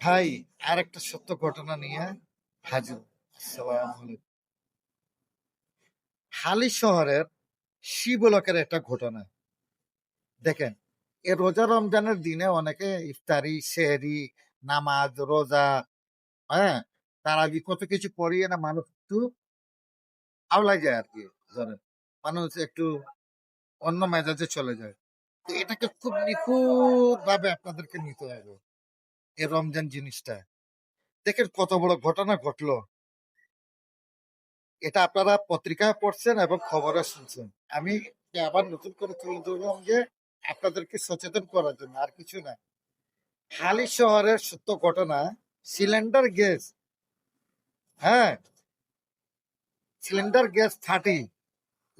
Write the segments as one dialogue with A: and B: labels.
A: ভাই, আর একটা সত্য ঘটনা নিয়ে হাজির। আসসালামু আলাইকুম। হালি শহরের শিবলকের একটা ঘটনা দেখেন। এ রোজা রমজানের দিনে অনেকে ইফতারি, সেহরি, নামাজ, রোজা, হ্যাঁ, তারাবি কত কিছু পড়িয়ে না মানুষ একটু আওলাই যায় আর কি। ধরেন, মানুষ একটু অন্য মেজাজে চলে যায়। তো এটাকে খুব নিখুঁত ভাবে আপনাদেরকে নিতে হবে। এই রমজান জিনিসটা দেখেন কত বড় ঘটনা ঘটলো। এটা আপনারা পত্রিকায় পড়ছেন এবং খবরে শুনছেন। আমি আবার নতুন করে তুলে ধরলাম যে আপনাদেরকে সচেতন করার জন্য, আর কিছু না। হালি শহরের সত্য ঘটনা। সিলিন্ডার গ্যাস, হ্যাঁ, সিলিন্ডার গ্যাস ফাটি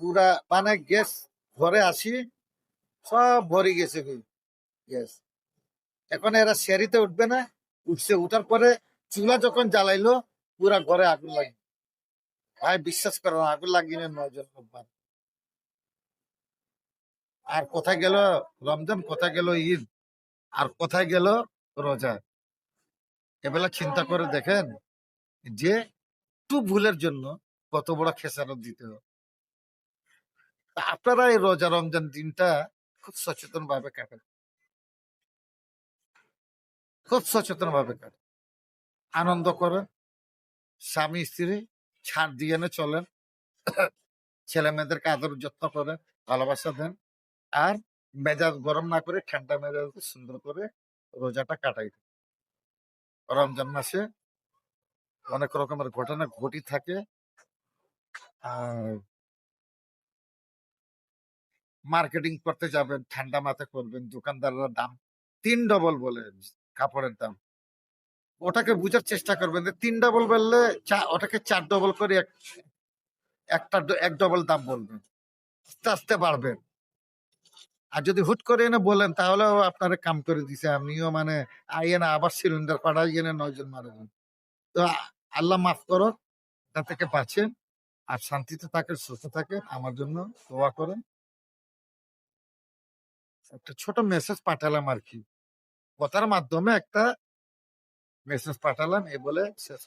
A: পুরা, মানে গ্যাস ঘরে আসি সব ভরে গেছে গ্যাস। এখন এরা শেরিতে উঠবে না, উঠছে। উঠার পরে চুলা যখন জ্বালাইলো পুরা ঘরে আগুন লাগে। ভাই বিশ্বাস করো না, আগুন লাগিয়ে 9 জন লোক মারা। আর কোথায় গেল রমজান, কোথায় গেল ঈদ, আর কোথায় গেল রোজা? এবেলা চিন্তা করে দেখেন যে একটু ভুলের জন্য কত বড় খেসারত দিতে হবে। তা আপনারা এই রোজা রমজান দিনটা খুব সচেতন ভাবে কাটেন, খুব সচেতন ভাবে কাটেন, আনন্দ করেন, স্বামী স্ত্রী ছাড় দিয়ে এনে চলেন, ছেলে মেয়েদেরকে আদর যত্ন করেন, ভালোবাসা দেন। আর মেজাজ গরম না করে ঠান্ডা মেজাজ সুন্দর করে রোজাটা কাটাই দেন। রমজান মাসে অনেক রকমের ঘটনা ঘটি থাকে। আর মার্কেটিং করতে যাবেন, ঠান্ডা মাথা করবেন, দোকানদাররা দাম 3 ডবল বলে কাপড়ের দাম। ওটাকে বুঝার চেষ্টা করবেন যে 3 ডবল বললে ওটাকে 4 ডবল করে একটা 1 ডবল দাম বলবেন, আস্তে আস্তে বাড়বেন। আর যদি হুট করে এনে বলেন তাহলেও আপনারা কাম করে দিছে, আপনিও মানে আইয়ে না আবার সিলিন্ডার পাঠাই এনে 9 জন মারা যান। তো আল্লাহ মাফ করো, তা থেকে বাঁচেন। আর শান্তিতে থাকেন, সুস্থ থাকেন। আমার জন্য দোয়া করেন। একটা ছোট মেসেজ পাঠালাম আর কি, কথার মাধ্যমে একটা মেসেজ পাঠালাম, এ বলে শেষ